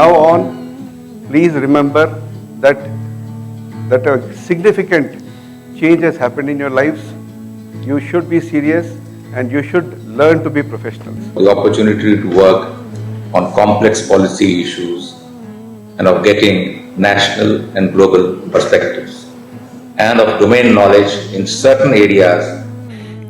now on, please remember that a significant change has happened in your lives. You should be serious and you should learn to be professionals. The opportunity to work on complex policy issues and of getting national and global perspectives and of domain knowledge in certain areas.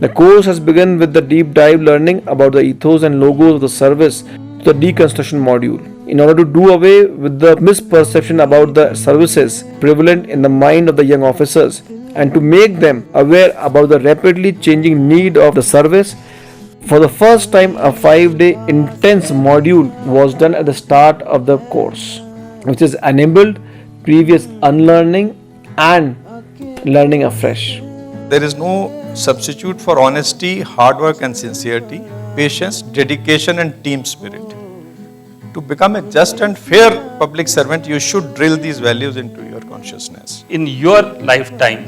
The course has begun with the deep dive learning about the ethos and logos of the service to the deconstruction module, in order to do away with the misperception about the services prevalent in the mind of the young officers and to make them aware about the rapidly changing need of the service. For the first time, a 5-day intense module was done at the start of the course, which has enabled previous unlearning and learning afresh. There is no substitute for honesty, hard work and sincerity, patience, dedication and team spirit. To become a just and fair public servant, you should drill these values into your consciousness. In your lifetime,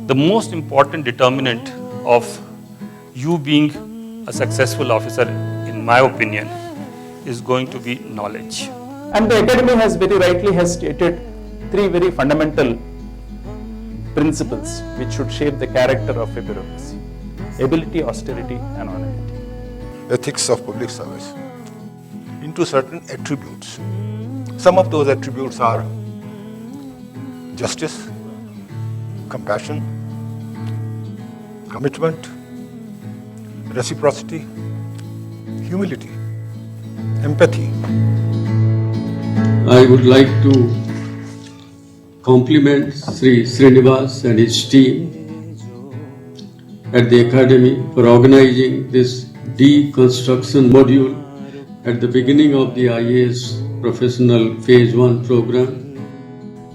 the most important determinant of you being a successful officer, in my opinion, is going to be knowledge. And the academy has very rightly stated 3 very fundamental principles which should shape the character of a bureaucracy: ability, austerity and honesty. Ethics of public service into certain attributes. Some of those attributes are justice, compassion, commitment, reciprocity, humility, empathy. I would like to compliment Sri Srinivas and his team at the Academy for organizing this deconstruction module at the beginning of the IAS Professional Phase 1 program.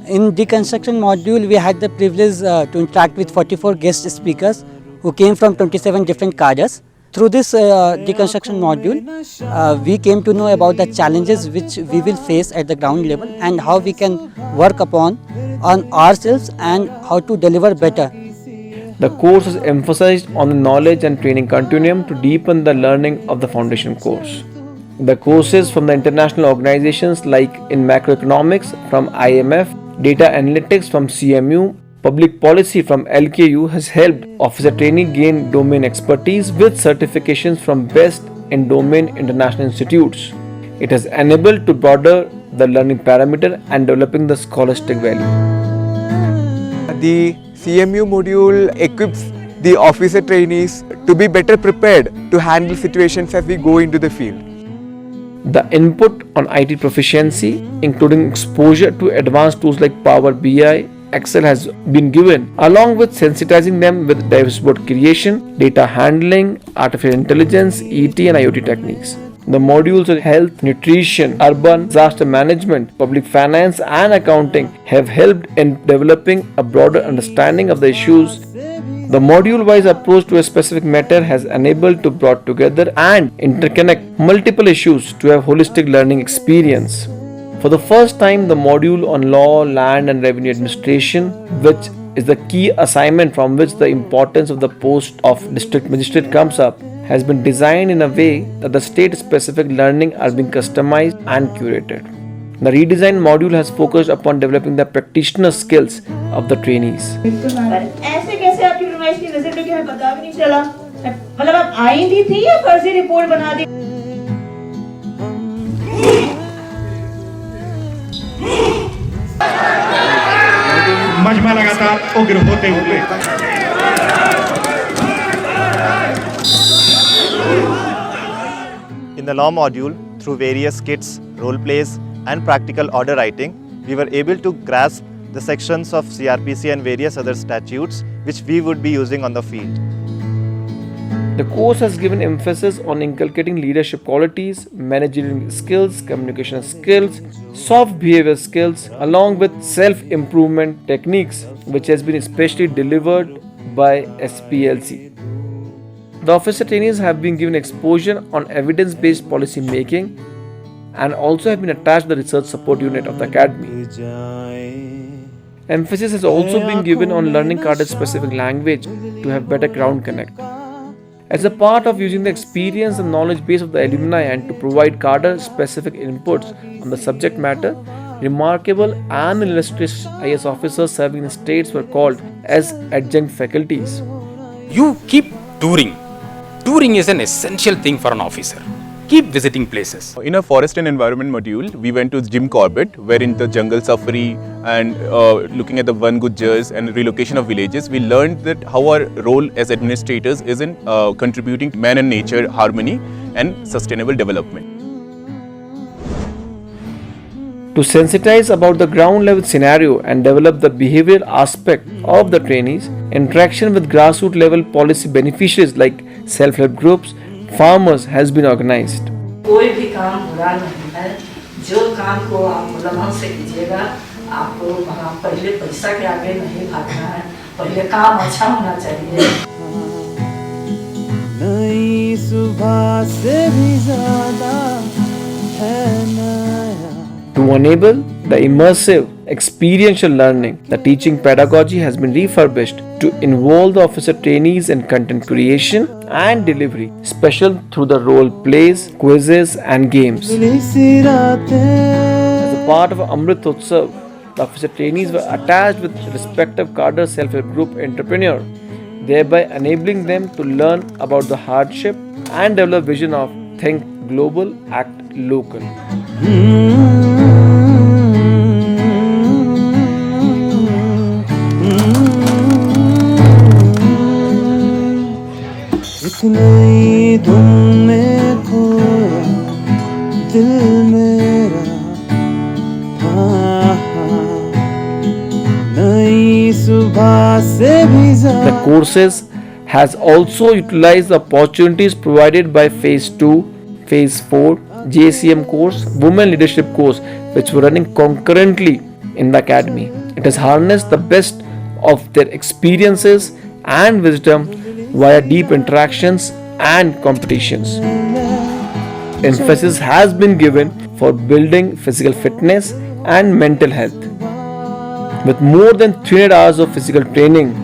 In deconstruction module, we had the privilege to interact with 44 guest speakers who came from 27 different cadres. Through this deconstruction module, we came to know about the challenges which we will face at the ground level and how we can work on ourselves and how to deliver better. The course is emphasized on the knowledge and training continuum to deepen the learning of the foundation course. The courses from the international organizations like in macroeconomics from IMF, data analytics from CMU, public policy from LKU has helped officer trainee gain domain expertise with certifications from best in domain international institutes. It has enabled to broaden the learning parameter and developing the scholastic value. The CMU module equips the officer trainees to be better prepared to handle situations as we go into the field. The input on IT proficiency, including exposure to advanced tools like Power BI, Excel has been given, along with sensitizing them with dashboard creation, data handling, artificial intelligence, ET and IoT techniques. The modules of health, nutrition, urban disaster management, public finance and accounting have helped in developing a broader understanding of the issues. The module-wise approach to a specific matter has enabled to brought together and interconnect multiple issues to have holistic learning experience. For the first time, the module on law, land and revenue administration, which is the key assignment from which the importance of the post of district magistrate comes up, has been designed in a way that the state-specific learning are being customized and curated. The redesigned module has focused upon developing the practitioner skills of the trainees. ऐसे कैसे आपकी फरमाइश की नजर में कि हमें पता भी नहीं चला, मतलब आप आई भी थी या फर्जी रिपोर्ट बना दी? मजमा लगातार उग्र होते हुए In the law module, through various skits, role plays and practical order writing, we were able to grasp the sections of CRPC and various other statutes which we would be using on the field. The course has given emphasis on inculcating leadership qualities, managerial skills, communication skills, soft behavior skills, along with self-improvement techniques, which has been especially delivered by SPLC. The officer trainees have been given exposure on evidence-based policy making and also have been attached to the research support unit of the academy. Emphasis has also been given on learning cadre specific language to have better ground connect. As a part of using the experience and knowledge base of the alumni and to provide cadre specific inputs on the subject matter, remarkable and illustrious IS officers serving in states were called as adjunct faculties. You keep touring. Touring is an essential thing for an officer. Keep visiting places. In a forest and environment module, we went to Jim Corbett, wherein the jungle safari and looking at the Van Gujars and relocation of villages, we learned that how our role as administrators is in contributing to man and nature harmony and sustainable development. To sensitize about the ground level scenario and develop the behavioral aspect of the trainees, interaction with grassroots level policy beneficiaries like self-help groups, farmers has been organized. कोई भी काम बुरा नहीं है, जो काम को आप लगन से कीजिएगा, आपको वहाँ पहले पैसा के आगे नहीं भागना है, पहले काम अच्छा होना चाहिए। नई सुबह से भी ज़्यादा है नया। To enable the immersive experiential learning, the teaching pedagogy has been refurbished to involve the officer trainees in content creation and delivery, special through the role plays, quizzes and games. As a part of Amrit Utsav, the officer trainees were attached with respective cadre self-help group entrepreneur, thereby enabling them to learn about the hardship and develop vision of think global, act local. नई धुन में खोया दिल मेरा, नई सुबह से भी ज़्यादा. The courses has also utilized the opportunities provided by Phase 2, Phase 4, JCM course, Women Leadership course, which were running concurrently in the academy. It has harnessed the best of their experiences and wisdom via deep interactions and competitions. Emphasis has been given for building physical fitness and mental health. With more than 300 hours of physical training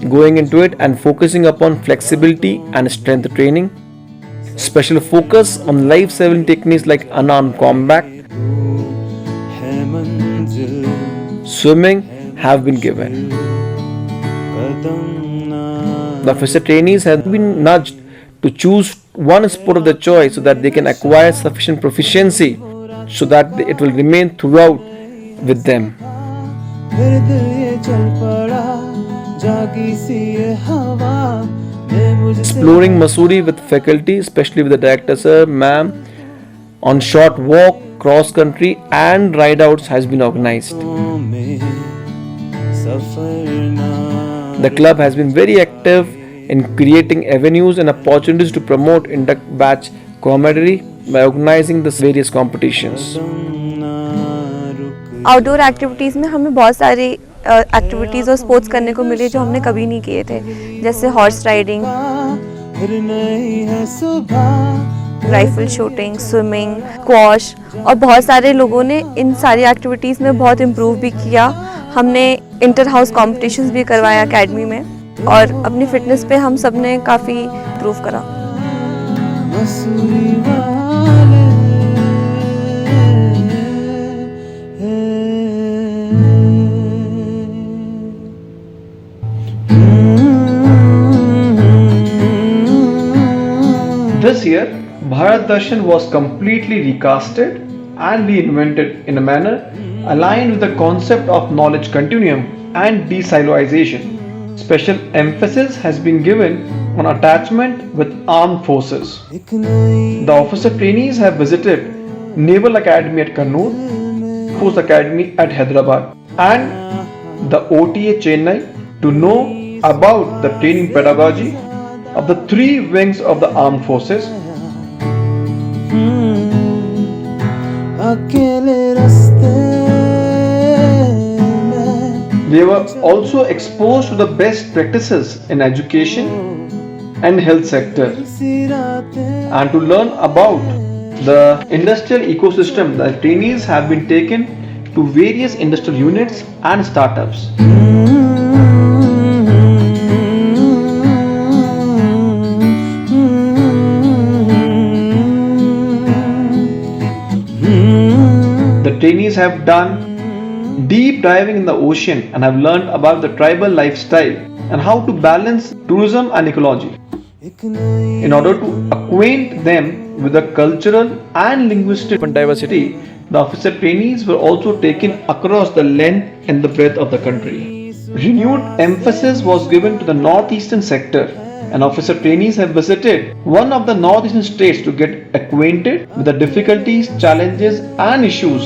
going into it and focusing upon flexibility and strength training, special focus on life-saving techniques like unarmed combat, swimming have been given. The officer trainees have been nudged to choose one sport of their choice so that they can acquire sufficient proficiency so that it will remain throughout with them. Exploring Mussoorie with faculty, especially with the director sir, ma'am, on short walk, cross country and ride outs has been organized. The club has been very active in creating avenues and opportunities to promote inter-batch camaraderie by organizing the various competitions. Outdoor activities में हमें बहुत सारी activities और sports करने को मिले जो हमने कभी नहीं किए थे, जैसे horse riding, rifle shooting, swimming, squash और बहुत सारे लोगों ने इन सारी एक्टिविटीज़ में बहुत इम्प्रूव भी किया। हमने इंटर हाउस कॉम्पिटिशन्स भी करवाया एकेडमी में और अपनी फिटनेस पे हम सब ने काफ़ी इम्प्रूव करा। This year, Bharat Darshan was completely recasted and reinvented in a manner aligned with the concept of knowledge continuum and de-siloization. Special emphasis has been given on attachment with armed forces. The officer trainees have visited Naval Academy at Kannur, Force Academy at Hyderabad and the OTA Chennai to know about the training pedagogy of the three wings of the armed forces. They were also exposed to the best practices in education and health sector and to learn about the industrial ecosystem. The trainees have been taken to various industrial units and startups. trainees have done deep diving in the ocean and have learned about the tribal lifestyle and how to balance tourism and ecology. In order to acquaint them with the cultural and linguistic diversity, the officer trainees were also taken across the length and the breadth of the country. Renewed emphasis was given to the northeastern sector, and officer trainees have visited one of the northeastern states to get acquainted with the difficulties, challenges and issues.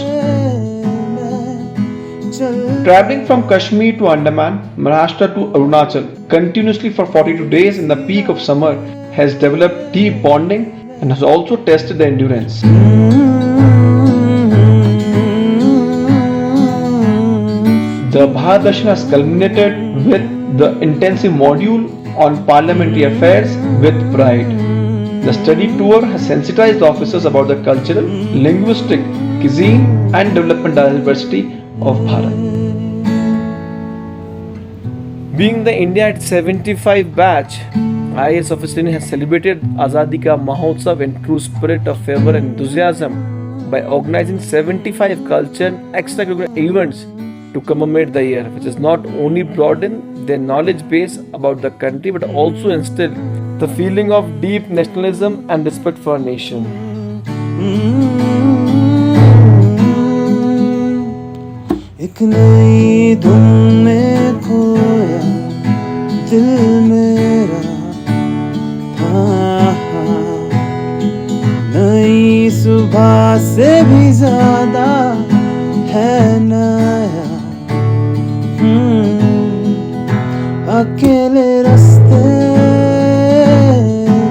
Traveling from Kashmir to Andaman, Maharashtra to Arunachal continuously for 42 days in the peak of summer has developed deep bonding and has also tested the endurance. The Bharat Darshan has culminated with the intensive module on parliamentary affairs with pride. The study tour has sensitized the officers about the cultural, linguistic, cuisine and developmental diversity of Bharat. Being the India at 75 batch, IAS officer has celebrated Azadi Ka Mahotsav in true spirit of fervor and enthusiasm by organizing 75 culture and extracurricular events to commemorate the year, which has not only broadened their knowledge base about the country but also instilled the feeling of deep nationalism and respect for our nation. एक नई धुन में खोया दिल मेरा, हाँ हाँ, नई सुबह से भी ज्यादा है नया। अकेले रास्ते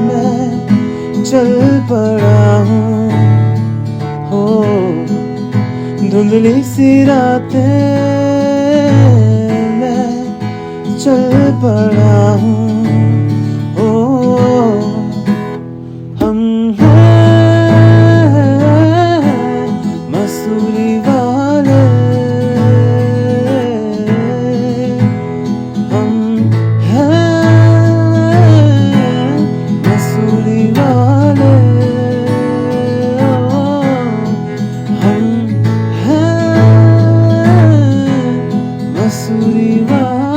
में चल पड़ा हूँ, हो धुंधली सी रातें मैं चल पड़ा हूँ, ओ हम हैं मसूरी वाले, हम हैं मसूरी वाले, हम मसूरी वाले।